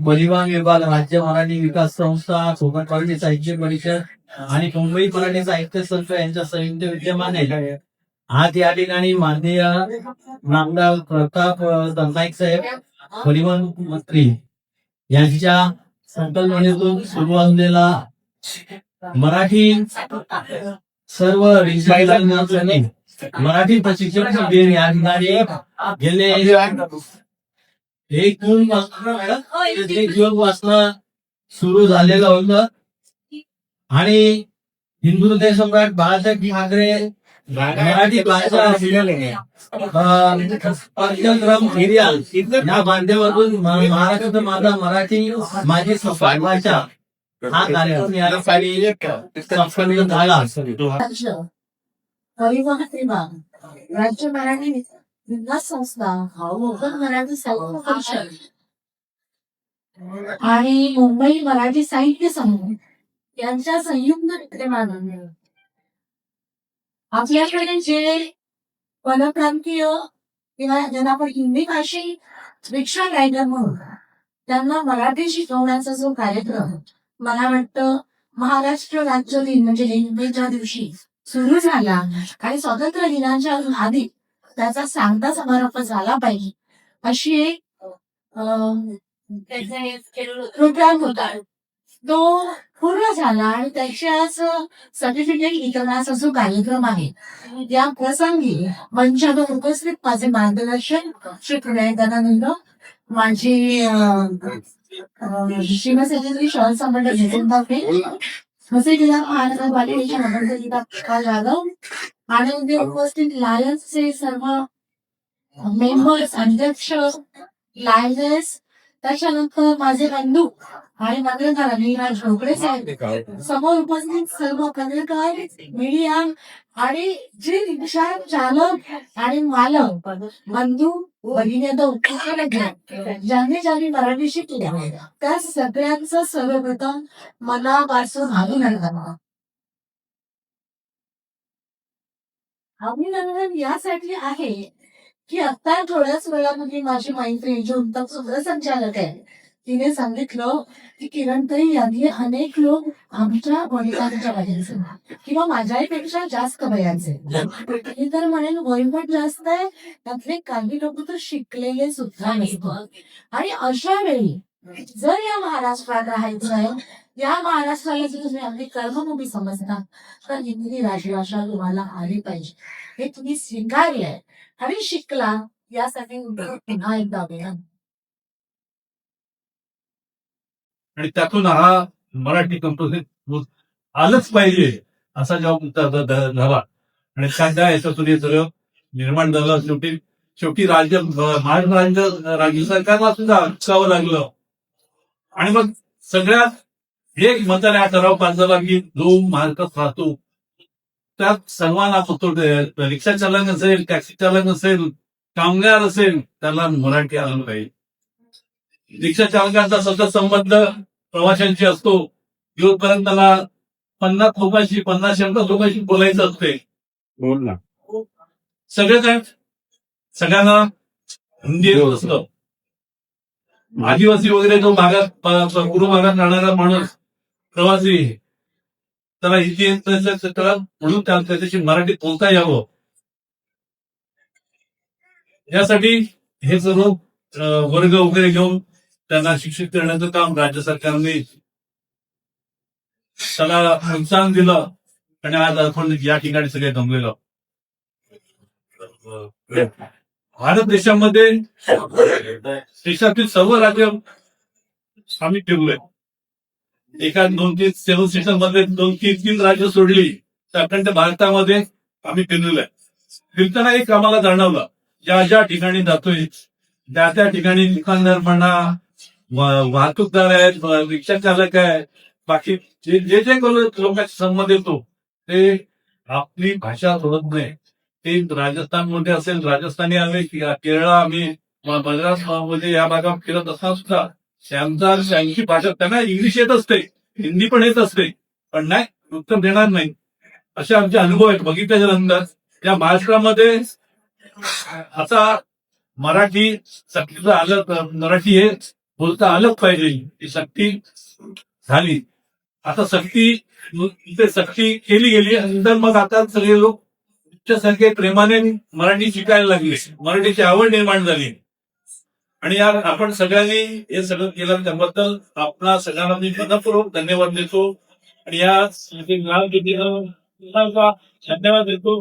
परिवहन विभाग, राज्य मराठी विकास संस्था, कोकण मराठी साहित्य परिषद आणि मुंबई मराठी साहित्य संघ यांच्या संयुक्त विद्यमाने आज या ठिकाणी माननीय नामदार प्रताप नाईक साहेब परिवहन मंत्री यांच्या संकल्पनेतून सुरू असलेला मराठी सर्व मराठी प्रशिक्षण शिबिर या ठिकाणी गेले 1 जून पासून सुरू झालेलं होतं आणि हिंदू हृदय सम्राट बाळासाहेब ठाकरे मराठी भाषा पाठ्यक्रम हिरियाल या माध्यमातून महाराष्ट्र माझा मराठी माझी भाषा हा कार्यक्रम या ठिकाणी संपन्न झाला. परिवहन विभाग, राज्य मराठी विकास संस्था, कोकण मराठी साहित्य परिषद आणि मुंबई मराठी साहित्य संघ यांच्या संयुक्त विद्यमाने आपल्याकडे जे परप्रांतीय किंवा ज्यांना आपण हिंदी भाषिक रिक्षा रायडर म्हणून त्यांना मराठी शिकवण्याचा जो कार्यक्रम मला वाटतं महाराष्ट्र राज्य दिन म्हणजे हिंदीच्या दिवशी सुरू झाला आणि स्वातंत्र्य दिनाच्या आधी त्याचा सांगता समारोप झाला पाहिजे अशी एक प्रोग्राम होता. तो पूर्ण झाला आणि त्याच्याच सर्टिफिकेट वितरणाचा जो कार्यक्रम आहे या प्रसंगी मंचावर उपस्थित माझे मार्गदर्शन श्री प्रणयदानंद, माझी शिवसेनेची शहर संबंध जिल्हा महानगरपालिकेच्या नगरसेविका पुष्पा जाधव आणि उद्या उपस्थित लायन्सचे सर्व मेंबर्स, अध्यक्ष, लायन्स, त्याच्यानंतर माझे बंधू आणि पत्रकार नीरज ढोकळे साहेब, समोर उपस्थित सर्व पत्रकार, मीडिया आणि जे रिक्षा चालक आणि मालक बंधू भगिनी ज्यांनी ज्यांनी मराठी शिकल्या त्या सगळ्यांचं सर्वप्रथम मनापासून अभिनंदन. अभिनंदन यासाठी आहे की आता थोड्याच वेळामध्ये माझी मैत्री जी उत्तम सूत्रसंचालक आहे तिने सांगितलं की किरणताई आधी अनेक लोक आमच्या वडिलांच्या वयाचे किंवा माझ्यापेक्षा जास्त वयाचे, मी तर म्हणेन वयपट जास्त आहे, त्यातले काही लोक तर शिकलेले सुद्धा नसतात. आणि अशा वेळी जर या महाराष्ट्रात राहायचं आहे, या महाराष्ट्राला जर तुम्ही आपली कर्मभूमी समजता तर हिंदी राजभाषा तुम्हाला आली पाहिजे, हे तुम्ही स्वीकारले आहे आणि शिकला यासाठी पुन्हा एकदा अभिनंदन. आणि त्यातून हा मराठी कंपोजिट आलंच पाहिजे असा जेव्हा झाला आणि त्या याच्यातून हे सगळं निर्माण झालं. शेवटी महाराष्ट्र राज्य सरकारला सुद्धा ऐकावं लागलं आणि मग सगळ्यात एक मताने हा ठराव पास झाला की जो महाराष्ट्रात राहतो त्यात सर्वांना फक्त रिक्षा चालक असेल, टॅक्सी चालक असेल, कामगार असेल, त्याला मराठी आलं पाहिजे. रिक्षा चालकांचा सतत संबंध प्रवाशांशी असतो, दिवसपर्यंत त्याला 50 लोकांशी 50-100 लोकांशी बोलायचं असते. बोल ना, सगळ्यांना हिंदी येत असतं. आदिवासी वगैरे जो भागात पूर्व भागात राहणारा माणूस प्रवासी त्याला हिंदी येत नसेल म्हणून त्याच्याशी मराठीत बोलता यावं यासाठी हे सर्व वर्ग वगैरे घेऊन त्यांना शिक्षित करण्याचं काम राज्य सरकारने त्याला प्रोत्साहन दिलं आणि आज आपण या ठिकाणी सगळे जमलेलो. भारत देशामध्ये देशातील सर्व राज्य आम्ही फिरलोय. एका 2-3 सेवन स्टेशन मध्ये 2-3 राज्य सोडली तर अखंड भारतामध्ये आम्ही फिरलेलो आहे. फिरताना एक आम्हाला जाणवलं, ज्या ज्या ठिकाणी जातोय त्या ठिकाणी दुकानदार म्हणा, वाहतूकदार आहेत, रिक्षा चालक आहे, बाकी जे जे लोकांशी संबंध येतो ते आपली भाषा सोडत नाही. ते राजस्थानमध्ये असेल, राजस्थानी आले, केरळ आम्ही मद्रास मध्ये या भागात फिरत असताना सुद्धा त्यांची भाषा त्यांना इंग्लिश येत असते, हिंदी पण येत असते, पण नाही उत्तर देणार नाही. असे आमचे अनुभव आहेत. बघितल्याच्या नंतर या महाराष्ट्रामध्ये आता मराठी सक्तीचं आलं, मराठी हे बोलता आलं पाहिजे. ही सक्ती झाली. आता इथे सक्ती केली गेली आणि नंतर मग आता सगळे लोक तुमच्यासारखे प्रेमाने मराठी शिकायला लागले. मराठीची आवड निर्माण झाली. आणि यार आपण सगळ्यांनी हे सगळं केलं त्याबद्दल आपला सगळ्यांना मी मनपूर्वक धन्यवाद देतो. आणि या धन्यवाद देतो.